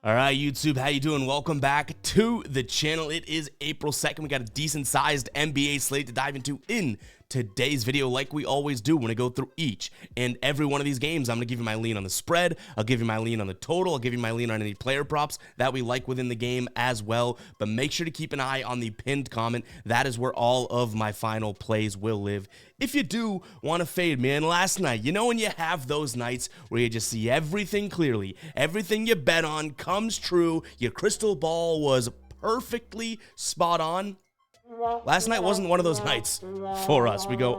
All right, YouTube, how you doing? Welcome back to the channel. It is April 2nd. We got a decent-sized NBA slate to dive into in today's video, like we always do when I go through each and every one of these games. I'm going to give you my lean on the spread. I'll give you my lean on the total. I'll give you my lean on any player props that we like within the game as well. But make sure to keep an eye on the pinned comment. That is where all of my final plays will live. If you do want to fade me, and last night, you know when you have those nights where you just see everything clearly, everything you bet on comes true, your crystal ball was perfectly spot on? Last night wasn't one of those nights for us. We go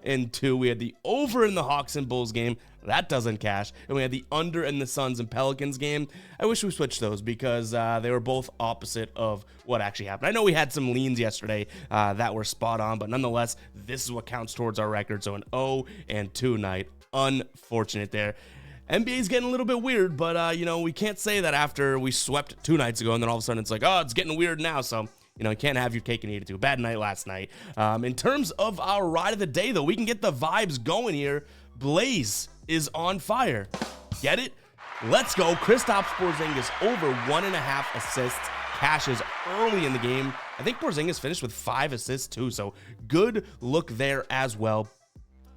0-2. We had the over in the Hawks and Bulls game. That doesn't cash. And we had the under in the Suns and Pelicans game. I wish we switched those because they were both opposite of what actually happened. I know we had some leans yesterday that were spot on, but nonetheless, this is what counts towards our record. So an 0-2 night. Unfortunate there. NBA's getting a little bit weird, but, you know, we can't say that after we swept 2 nights ago, and then all of a sudden it's like, oh, it's getting weird now, so... You know, you can't have your cake and eat it too. Bad night last night. In terms of our ride of the day, though, we can get the vibes going here. Blaze is on fire. Get it? Let's go. Kristaps Porzingis over 1.5 assists. Cashes early in the game. I think Porzingis finished with 5 assists too, so good look there as well.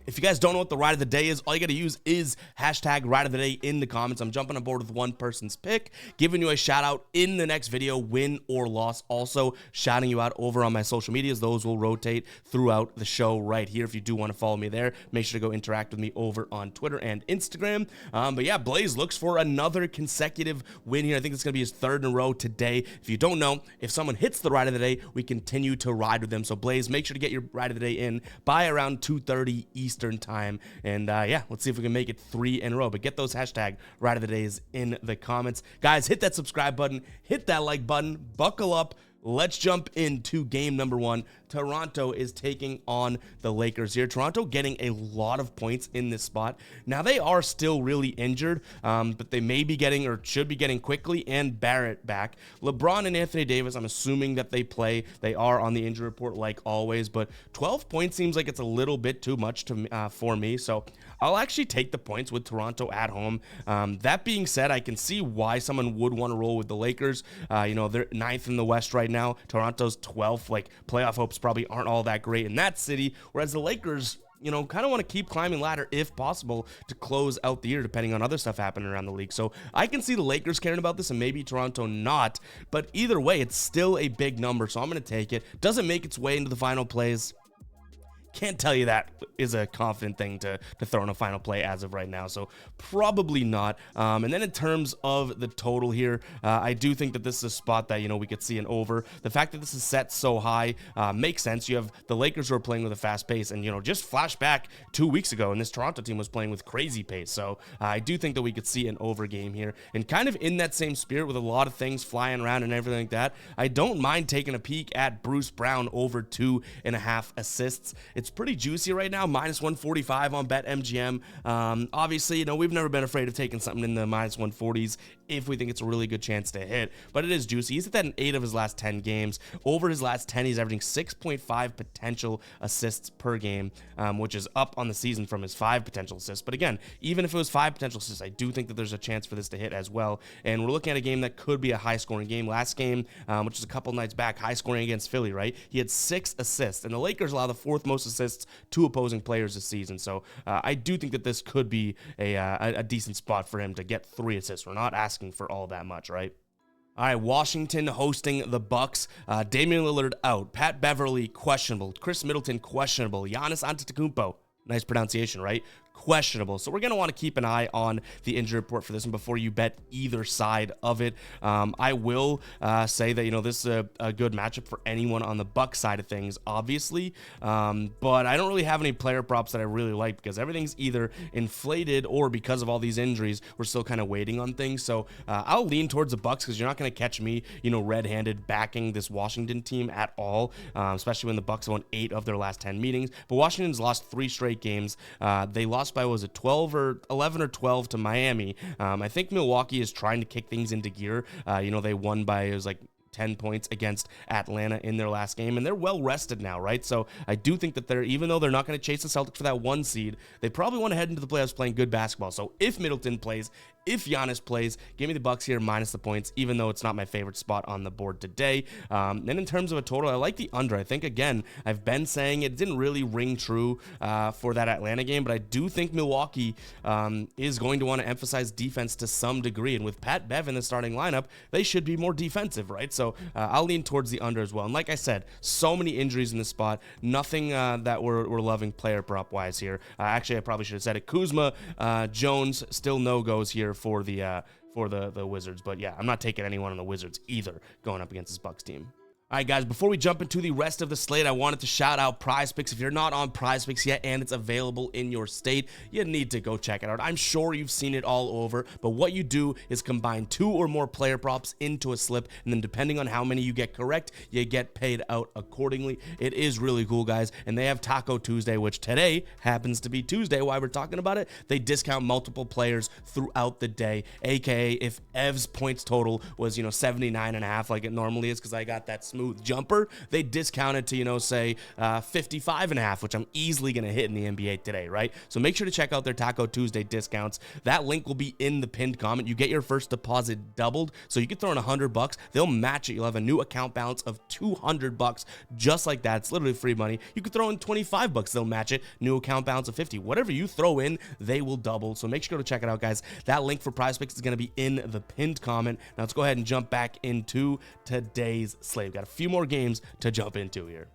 If you guys don't know what the ride of the day is, all you got to use is hashtag ride of the day in the comments. I'm jumping on board with one person's pick, giving you a shout out in the next video, win or loss. Also, shouting you out over on my social medias. Those will rotate throughout the show right here. If you do want to follow me there, make sure to go interact with me over on Twitter and Instagram. But yeah, Blaze looks for another consecutive win here. I think it's going to be his 3rd in a row today. If you don't know, if someone hits the ride of the day, we continue to ride with them. So Blaze, make sure to get your ride of the day in by around 2:30 Eastern time, and yeah, let's see if we can make it 3 in a row. But get those hashtag ride of the days in the comments, guys. Hit that subscribe button, hit that like button, buckle up. Let's jump into game number 1. Toronto is taking on the Lakers here. Toronto getting a lot of points in this spot. Now, they are still really injured, but they may be getting or should be getting quickly and Barrett back. LeBron and Anthony Davis, I'm assuming that they play. They are on the injury report like always, but 12 points seems like it's a little bit too much to for me, so I'll actually take the points with Toronto at home. That being said, I can see why someone would want to roll with the Lakers. You know, they're 9th in the West right now. Toronto's 12th. Like, playoff hopes probably aren't all that great in that city, whereas the Lakers, you know, kind of want to keep climbing ladder if possible to close out the year, depending on other stuff happening around the league. So I can see the Lakers caring about this and maybe Toronto not, but either way, it's still a big number, so I'm going to take it. Doesn't make its way into the final plays. Can't tell you that is a confident thing to throw in a final play as of right now, so probably not. And then in terms of the total here, I do think that this is a spot that, you know, we could see an over. The fact that this is set so high makes sense. You have the Lakers who are playing with a fast pace, and, you know, just flash back 2 weeks ago, and this Toronto team was playing with crazy pace. So I do think that we could see an over game here. And kind of in that same spirit with a lot of things flying around and everything like that, I don't mind taking a peek at Bruce Brown over 2.5 assists. It's pretty juicy right now, minus 145 on BetMGM. Obviously, you know, we've never been afraid of taking something in the minus 140s if we think it's a really good chance to hit, but it is juicy. He's hit that in 8 of his last 10 games. Over his last 10, he's averaging 6.5 potential assists per game, which is up on the season from his 5 potential assists. But again, even if it was 5 potential assists, I do think that there's a chance for this to hit as well. And we're looking at a game that could be a high-scoring game. Last game, which was a couple nights back, high-scoring against Philly, right? He had 6 assists, and the Lakers allow the 4th most assists to opposing players this season. So I do think that this could be a decent spot for him to get 3 assists. We're not asking for all that much, right? All right, Washington hosting the Bucks. Damian Lillard out. Pat Beverly questionable. Chris Middleton questionable. Giannis Antetokounmpo, nice pronunciation, right? Questionable. So we're going to want to keep an eye on the injury report for this one before you bet either side of it. I will say that, you know, this is a good matchup for anyone on the Bucks side of things, obviously. But I don't really have any player props that I really like because everything's either inflated or because of all these injuries, we're still kind of waiting on things. So I'll lean towards the Bucks because you're not going to catch me, you know, red-handed backing this Washington team at all, especially when the Bucks won 8 of their last 10 meetings. But Washington's lost 3 straight games. They lost by, was it 12 or 11 or 12 to Miami. I think Milwaukee is trying to kick things into gear. You know, they won by, it was like 10 points against Atlanta in their last game, and they're well rested now, right? So I do think that even though they're not going to chase the Celtics for that 1 seed, they probably want to head into the playoffs playing good basketball. So if Middleton plays, if Giannis plays, give me the Bucks here minus the points, even though it's not my favorite spot on the board today. And in terms of a total, I like the under. I think, again, I've been saying it didn't really ring true for that Atlanta game, but I do think Milwaukee is going to want to emphasize defense to some degree. And with Pat Bev in the starting lineup, they should be more defensive, right? So I'll lean towards the under as well. And like I said, so many injuries in this spot. Nothing that we're loving player prop wise here. Actually, I probably should have said it. Kuzma, Jones, still no-goes here for the Wizards. But yeah, I'm not taking anyone on the Wizards either going up against this Bucks team. All right, guys, before we jump into the rest of the slate, I wanted to shout out Prize Picks. If you're not on Prize Picks yet and it's available in your state, you need to go check it out. I'm sure you've seen it all over, but what you do is combine 2 or more player props into a slip, and then depending on how many you get correct, you get paid out accordingly. It is really cool, guys, and they have Taco Tuesday, which today happens to be Tuesday. While we're talking about it, they discount multiple players throughout the day, aka if Ev's points total was, 79.5 like it normally is, because I got that smooth jumper, they discounted to, say 55.5, which I'm easily going to hit in the NBA today, right? So make sure to check out their Taco Tuesday discounts. That link will be in the pinned comment. You get your first deposit doubled, so you can throw in $100. They'll match it. You'll have a new account balance of $200, just like that. It's literally free money. You could throw in $25. They'll match it. New account balance of $50. Whatever you throw in, they will double. So make sure to check it out, guys. That link for Prize Picks is going to be in the pinned comment. Now let's go ahead and jump back into today's slate. We've got a few more games to jump into here.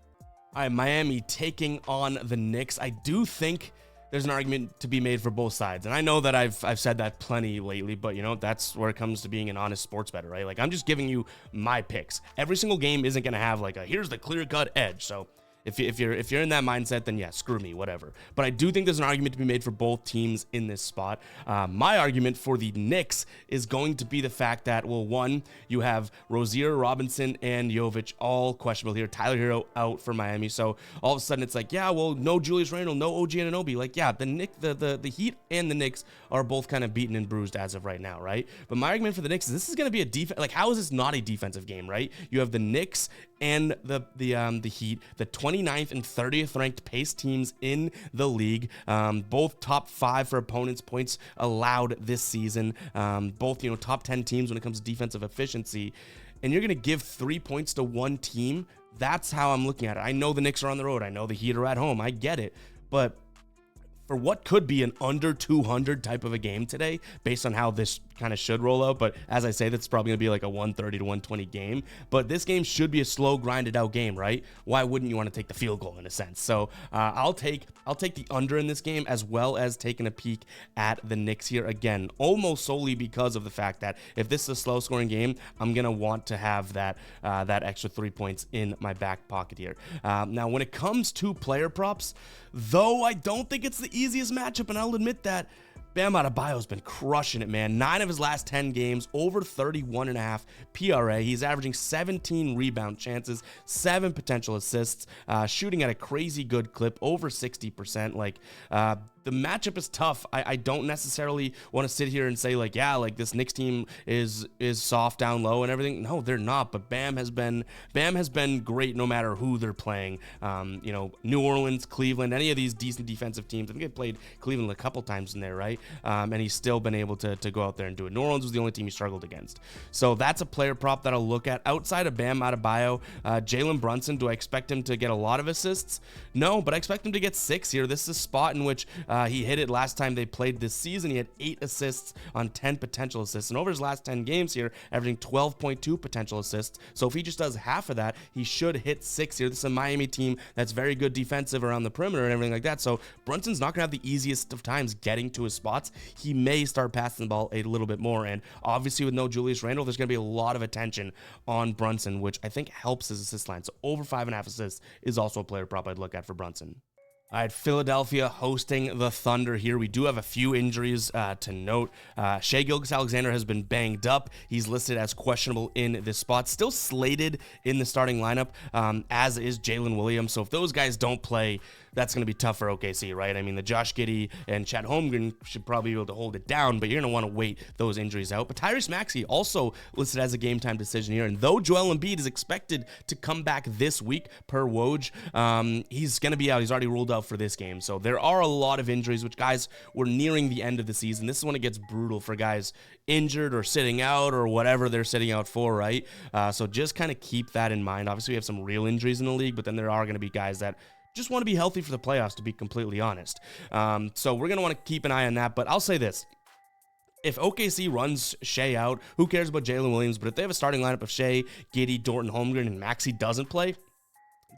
All right, Miami taking on the Knicks. I do think there's an argument to be made for both sides, and I know that I've said that plenty lately, but that's where it comes to being an honest sports bettor, right? Like, I'm just giving you my picks. Every single game isn't going to have like a here's the clear-cut edge. So if you're in that mindset, then yeah, screw me, whatever. But I do think there's an argument to be made for both teams in this spot. My argument for the Knicks is going to be the fact that, well, one, you have Rozier, Robinson, and Jovic all questionable here. Tyler Hero out for Miami. So all of a sudden it's like, yeah, well, no Julius Randle, no OG Anunoby. Like, yeah, the Heat and the Knicks are both kind of beaten and bruised as of right now, right? But my argument for the Knicks is this is going to be a defense. Like, how is this not a defensive game, right? You have the Knicks and the Heat, the 29th and 30th ranked pace teams in the league, both top 5 for opponents' points allowed this season, both top 10 teams when it comes to defensive efficiency, and you're going to give 3 points to one team. That's how I'm looking at it. I know the Knicks are on the road. I know the Heat are at home. I get it, but for what could be an under 200 type of a game today, based on how this kind of should roll out, but as I say, that's probably going to be like a 130 to 120 game, but this game should be a slow, grinded out game, right? Why wouldn't you want to take the field goal in a sense? So I'll take the under in this game, as well as taking a peek at the Knicks here, again, almost solely because of the fact that if this is a slow scoring game, I'm going to want to have that extra 3 points in my back pocket here. Now, when it comes to player props, though I don't think it's the easiest matchup, and I'll admit that, Bam Adebayo's been crushing it, man. 9 of his last 10 games, over 31.5 PRA. He's averaging 17 rebound chances, 7 potential assists, shooting at a crazy good clip, over 60%. Like, the matchup is tough. I don't necessarily want to sit here and say like, yeah, like this Knicks team is soft down low and everything. No, they're not. But Bam has been great no matter who they're playing. New Orleans, Cleveland, any of these decent defensive teams. I think they played Cleveland a couple times in there, right? And he's still been able to go out there and do it. New Orleans was the only team he struggled against. So that's a player prop that I'll look at. Outside of Bam Adebayo, Jalen Brunson, do I expect him to get a lot of assists? No, but I expect him to get 6 here. This is a spot in which he hit it last time they played this season. He had 8 assists on 10 potential assists. And over his last 10 games here, averaging 12.2 potential assists. So if he just does half of that, he should hit 6 here. This is a Miami team that's very good defensive around the perimeter and everything like that. So Brunson's not going to have the easiest of times getting to his spots. He may start passing the ball a little bit more. And obviously with no Julius Randle, there's going to be a lot of attention on Brunson, which I think helps his assist line. So over 5.5 assists is also a player prop I'd look at for Brunson. All right, Philadelphia hosting the Thunder here. We do have a few injuries to note. Shai Gilgeous-Alexander has been banged up. He's listed as questionable in this spot. Still slated in the starting lineup, as is Jalen Williams. So if those guys don't play, that's going to be tough for OKC, right? I mean, the Josh Giddey and Chet Holmgren should probably be able to hold it down, but you're going to want to wait those injuries out. But Tyrese Maxey also listed as a game time decision here, and though Joel Embiid is expected to come back this week per Woj, he's going to be out. He's already ruled out for this game. So there are a lot of injuries, which, guys, we're nearing the end of the season. This is when it gets brutal for guys injured or sitting out or whatever they're sitting out for, right? So just kind of keep that in mind. Obviously, we have some real injuries in the league, but then there are going to be guys that just want to be healthy for the playoffs, to be completely honest. So we're going to want to keep an eye on that. But I'll say this. If OKC runs Shea out, who cares about Jalen Williams? But if they have a starting lineup of Shea, Giddey, Dorton, Holmgren, and Maxey doesn't play,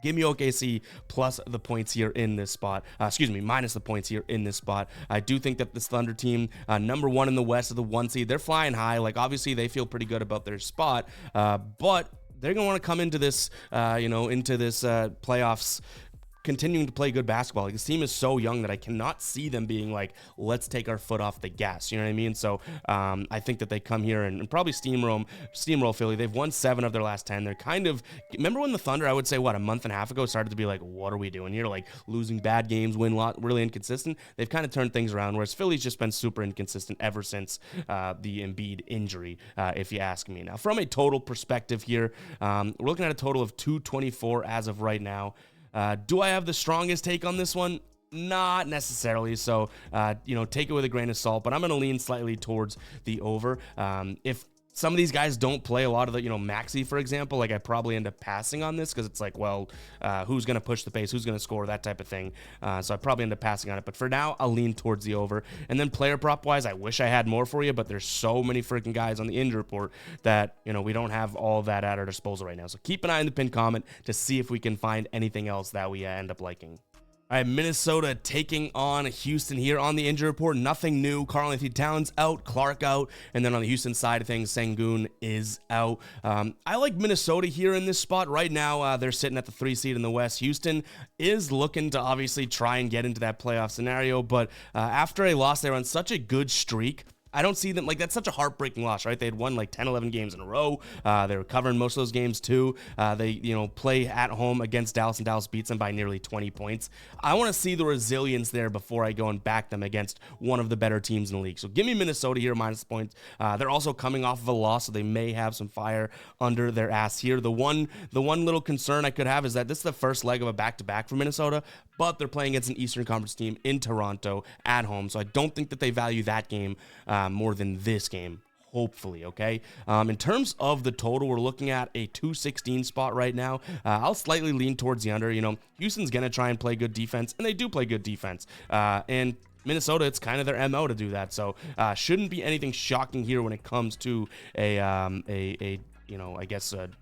give me OKC plus the points here in this spot. Minus the points here in this spot. I do think that this Thunder team, number one in the West of the 1 seed, they're flying high. Like, obviously, they feel pretty good about their spot, but they're going to want to come into this, playoffs continuing to play good basketball. Like, this team is so young that I cannot see them being like, let's take our foot off the gas. You know what I mean? So I think that they come here and probably steamroll Philly. They've won 7 of their last 10. They're kind of, remember when the Thunder, I would say, a month and a half ago, started to be like, what are we doing here? Like, losing bad games, win a lot, really inconsistent. They've kind of turned things around, whereas Philly's just been super inconsistent ever since the Embiid injury, if you ask me. Now, from a total perspective here, we're looking at a total of 224 as of right now. Do I have the strongest take on this one? Not necessarily. So, take it with a grain of salt, but I'm going to lean slightly towards the over. If some of these guys don't play a lot of the, Maxey, for example, like, I probably end up passing on this because it's like, well, who's going to push the pace? Who's going to score? That type of thing. So I probably end up passing on it. But for now, I'll lean towards the over. And then player prop wise, I wish I had more for you, but there's so many freaking guys on the injury report that, we don't have all of that at our disposal right now. So keep an eye on the pinned comment to see if we can find anything else that we end up liking. All right, Minnesota taking on Houston here on the injury report. Nothing new. Karl-Anthony Towns out, Clark out, and then on the Houston side of things, Sengun is out. I like Minnesota here in this spot. Right now, they're sitting at the 3 seed in the West. Houston is looking to obviously try and get into that playoff scenario, but after a loss, they were on such a good streak. I don't see them, like, that's such a heartbreaking loss, right? They had won like 10, 11 games in a row. They were covering most of those games too. They, play at home against Dallas, and Dallas beats them by nearly 20 points. I want to see the resilience there before I go and back them against one of the better teams in the league. So give me Minnesota here minus the points. They're also coming off of a loss, so they may have some fire under their ass here. The one little concern I could have is that this is the first leg of a back-to-back for Minnesota, but they're playing against an Eastern Conference team in Toronto at home, so I don't think that they value that game more than this game, hopefully, okay? In terms of the total, we're looking at a 216 spot right now. I'll slightly lean towards the under. Houston's going to try and play good defense, and they do play good defense. And Minnesota, it's kind of their MO to do that, so shouldn't be anything shocking here when it comes to a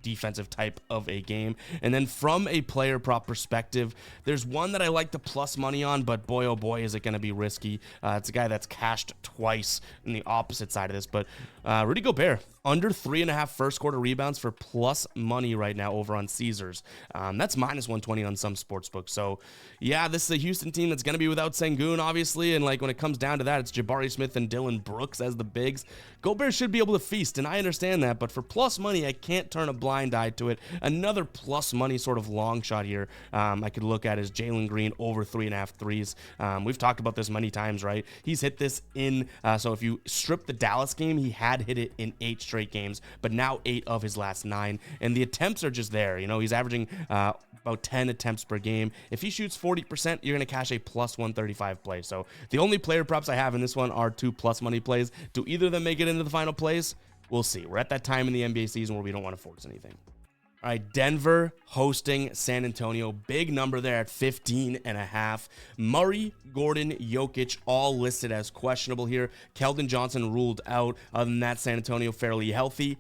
defensive type of a game. And then from a player prop perspective, there's one that I like to plus money on, but boy, oh boy, is it going to be risky. It's a guy that's cashed twice in the opposite side of this, but Rudy Gobert, under 3.5 first quarter rebounds for plus money right now over on Caesars. That's minus 120 on some sportsbooks. So yeah, this is a Houston team that's going to be without Sengun, obviously. And like, when it comes down to that, it's Jabari Smith and Dylan Brooks as the bigs. Gobert should be able to feast, and I understand that, but for plus money, I can't turn a blind eye to it. Another plus money sort of long shot here I could look at is Jalen Green over 3.5 threes. We've talked about this many times, right? He's hit this in, so if you strip the Dallas game, he had hit it in 8 straight games, but now 8 of his last 9, and the attempts are just there. He's averaging about 10 attempts per game. If he shoots 40%, you're going to cash a plus 135 play. So the only player props I have in this one are 2 plus money plays. Do either of them make it into the final plays? We'll see. We're at that time in the NBA season where we don't want to force anything. All right, Denver hosting San Antonio. Big number there at 15.5. Murray, Gordon, Jokic, all listed as questionable here. Keldon Johnson ruled out. Other than that, San Antonio fairly healthy.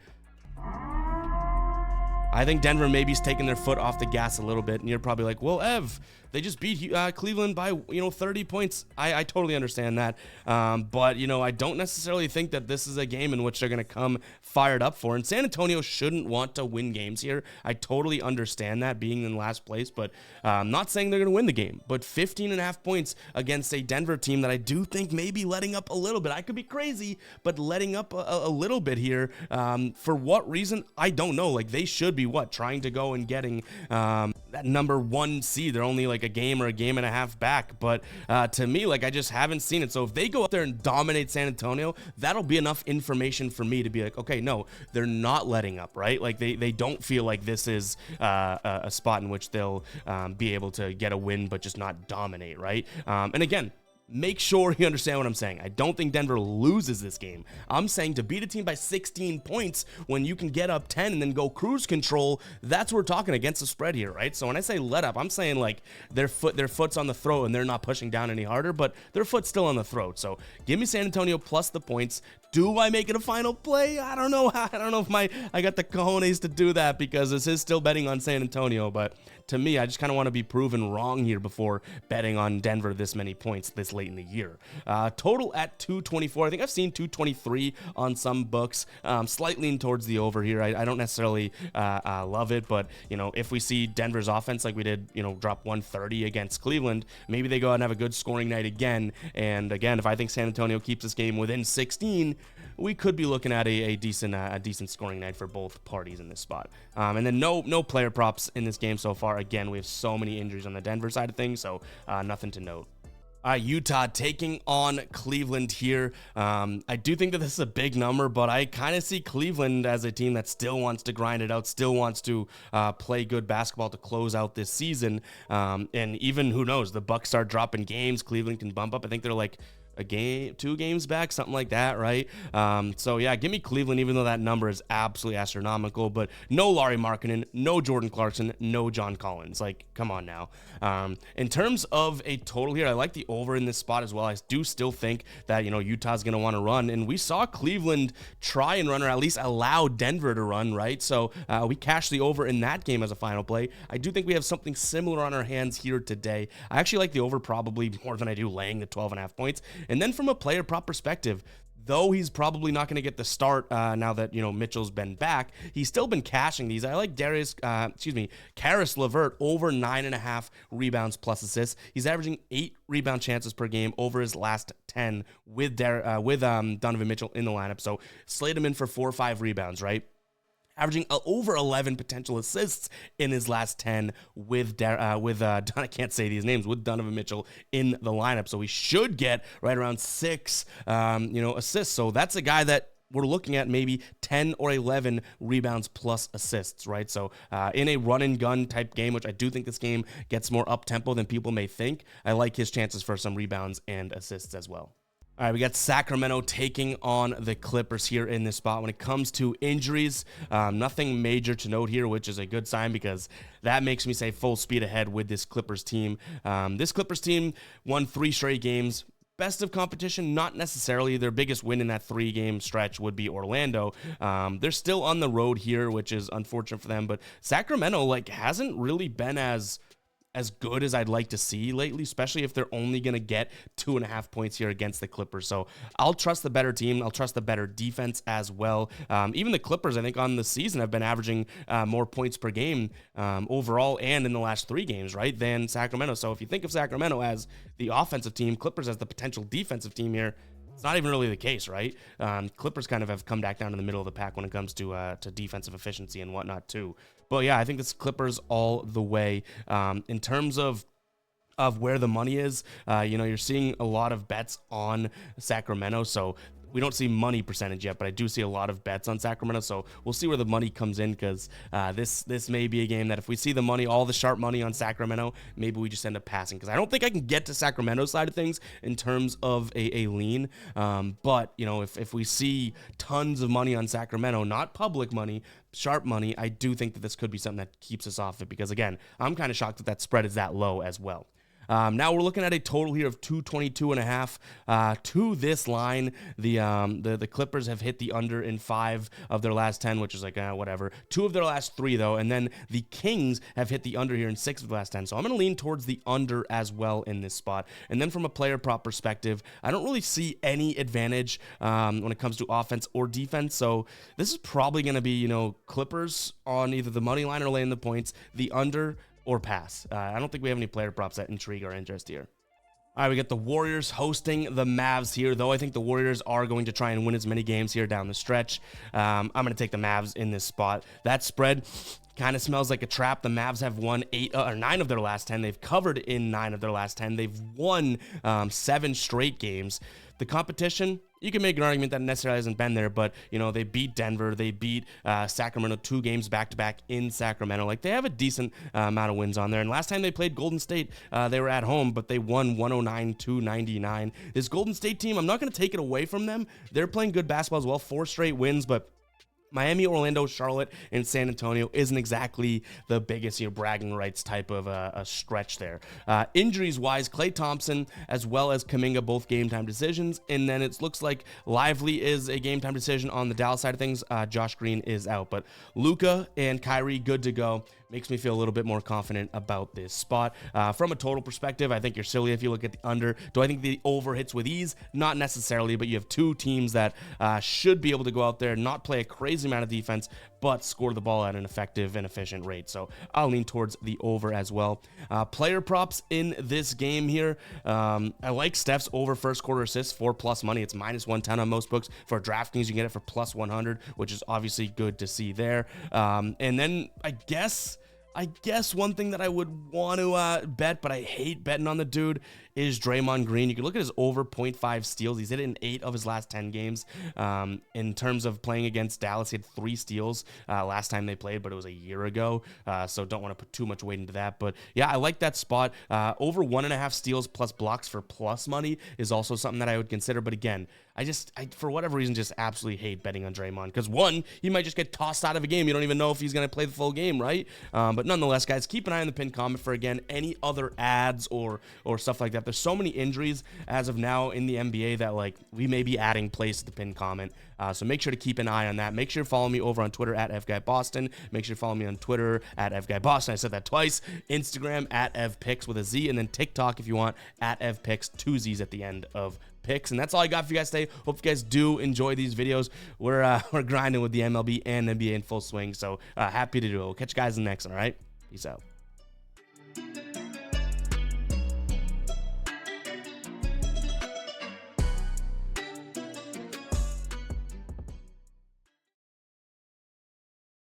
I think Denver maybe is taking their foot off the gas a little bit, and you're probably like, well, Ev, they just beat Cleveland by 30 points. I totally understand that, but I don't necessarily think that this is a game in which they're going to come fired up for. And San Antonio shouldn't want to win games here. I totally understand that, being in last place, but I'm not saying they're going to win the game. But 15.5 points against a Denver team that I do think may be letting up a little bit. I could be crazy, but letting up a little bit here. For what reason? I don't know. Like, they should be be what, trying to go and getting that number 1 seed. They're only like a game or a game and a half back, but to me, like, I just haven't seen it. So if they go out there and dominate San Antonio, that'll be enough information for me to be like, okay, no, they're not letting up, right? Like they don't feel like this is a spot in which they'll be able to get a win but just not dominate, right? And again, make sure you understand what I'm saying. I don't think Denver loses this game. I'm saying to beat a team by 16 points when you can get up 10 and then go cruise control, that's what we're talking against the spread here, right? So when I say let up, I'm saying like their foot's on the throat and they're not pushing down any harder, but their foot's still on the throat. So give me San Antonio plus the points. Do I make it a final play? I don't know. I don't know if I got the cojones to do that because this is still betting on San Antonio, but to me, I just kind of want to be proven wrong here before betting on Denver this many points this late in the year. Total at 224. I think I've seen 223 on some books. Slightly lean towards the over here. I don't necessarily love it, but you know, if we see Denver's offense like we did, you know, drop 130 against Cleveland, maybe they go out and have a good scoring night again. And again, if I think San Antonio keeps this game within 16, we could be looking at a decent scoring night for both parties in this spot. And then no player props in this game so far. Again, we have so many injuries on the Denver side of things, so nothing to note. Utah taking on Cleveland here. I do think that this is a big number, but I kind of see Cleveland as a team that still wants to grind it out, still wants to play good basketball to close out this season. And even, who knows, the Bucks start dropping games, Cleveland can bump up. I think they're like a game, 2 games back, something like that, right? So yeah, give me Cleveland, even though that number is absolutely astronomical. But no Lauri Markkanen, no Jordan Clarkson, no John Collins. Like, come on now. In terms of a total here, I like the over in this spot as well. I do still think that, you know, Utah's going to want to run, and we saw Cleveland try and run, or at least allow Denver to run, right? So we cashed the over in that game as a final play. I do think we have something similar on our hands here today. I actually like the over probably more than I do laying the 12.5 points. And then from a player prop perspective, though he's probably not going to get the start now that, you know, Mitchell's been back, he's still been cashing these. I like Karis LeVert over 9.5 rebounds plus assists. He's averaging 8 rebound chances per game over his last 10 with Donovan Mitchell in the lineup. So slate him in for 4 or 5 rebounds, right? Averaging over 11 potential assists in his last 10 with I can't say these names, with Donovan Mitchell in the lineup. So he should get right around 6 assists. So that's a guy that we're looking at maybe 10 or 11 rebounds plus assists, right? So in a run and gun type game, which I do think this game gets more up tempo than people may think, I like his chances for some rebounds and assists as well. All right, we got Sacramento taking on the Clippers here in this spot. When it comes to injuries, nothing major to note here, which is a good sign because that makes me say full speed ahead with this Clippers team. This Clippers team won 3 straight games. Best of competition, not necessarily. Their biggest win in that 3-game stretch would be Orlando. They're still on the road here, which is unfortunate for them, but Sacramento hasn't really been as good as I'd like to see lately, especially if they're only going to get 2.5 points here against the Clippers. So I'll trust the better team. I'll trust the better defense as well. Even the Clippers, I think, on the season have been averaging more points per game overall and in the last 3 games, right, than Sacramento. So if you think of Sacramento as the offensive team, Clippers as the potential defensive team here, it's not even really the case, right? Clippers kind of have come back down to the middle of the pack when it comes to defensive efficiency and whatnot too. But yeah, I think it's Clippers all the way. In terms of where the money is, you're seeing a lot of bets on Sacramento, so we don't see money percentage yet, but I do see a lot of bets on Sacramento, so we'll see where the money comes in, because this may be a game that if we see the money, all the sharp money on Sacramento, maybe we just end up passing, because I don't think I can get to Sacramento's side of things in terms of a lean, but, if we see tons of money on Sacramento, not public money, sharp money, I do think that this could be something that keeps us off it, because, again, I'm kind of shocked that spread is that low as well. Now we're looking at a total here of 222.5 to this line. The Clippers have hit the under in 5 of their last 10, which is whatever. 2 of their last 3 though, and then the Kings have hit the under here in 6 of the last 10. So I'm going to lean towards the under as well in this spot. And then from a player prop perspective, I don't really see any advantage when it comes to offense or defense. So this is probably going to be Clippers on either the money line or laying the points, the under, or pass. I don't think we have any player props that intrigue our interest here. All right, we got the Warriors hosting the Mavs here, though I think the Warriors are going to try and win as many games here down the stretch. I'm going to take the Mavs in this spot. That spread, kind of smells like a trap. The Mavs have won 8 or 9 of their last 10. They've covered in 9 of their last 10. They've won 7 straight games. The competition, you can make an argument that necessarily hasn't been there, but, you know, they beat Denver. They beat Sacramento 2 games back-to-back in Sacramento. Like, they have a decent amount of wins on there. And last time they played Golden State, they were at home, but they won 109-99. This Golden State team, I'm not going to take it away from them. They're playing good basketball as well. 4 straight wins, but Miami, Orlando, Charlotte, and San Antonio isn't exactly the biggest, you know, bragging rights type of a stretch there. Injuries-wise, Klay Thompson as well as Kuminga, both game-time decisions. And then it looks like Lively is a game-time decision on the Dallas side of things. Josh Green is out. But Luka and Kyrie, good to go. Makes me feel a little bit more confident about this spot. From a total perspective, I think you're silly if you look at the under. Do I think the over hits with ease? Not necessarily, but you have 2 teams that should be able to go out there, not play a crazy amount of defense, but score the ball at an effective and efficient rate. So I'll lean towards the over as well. Player props in this game here. I like Steph's over first quarter assists for plus money. It's -110 on most books. For DraftKings, you can get it for plus 100, which is obviously good to see there. And then I guess one thing that I would want to bet, but I hate betting on the dude, is Draymond Green. You can look at his over 0.5 steals. He's hit it in 8 of his last 10 games. In terms of playing against Dallas, he had 3 steals last time they played, but it was a year ago. So don't want to put too much weight into that. But yeah, I like that spot. Over 1.5 steals plus blocks for plus money is also something that I would consider. But again, I for whatever reason, just absolutely hate betting on Draymond. Because one, he might just get tossed out of a game. You don't even know if he's going to play the full game, right? But nonetheless, guys, keep an eye on the pinned comment for, again, any other ads or stuff like that. There's so many injuries as of now in the NBA that, like, we may be adding plays to the pinned comment. So make sure to keep an eye on that. Make sure to follow me over on Twitter at FGuyBoston. Make sure to follow me on Twitter at FGuyBoston. I said that twice. Instagram at EvPicks with a Z. And then TikTok, if you want, at EvPicks, 2 Z's at the end of picks. And that's all I got for you guys today. Hope you guys do enjoy these videos. We're grinding with the MLB and NBA in full swing. So happy to do it. We'll catch you guys in the next one, all right? Peace out.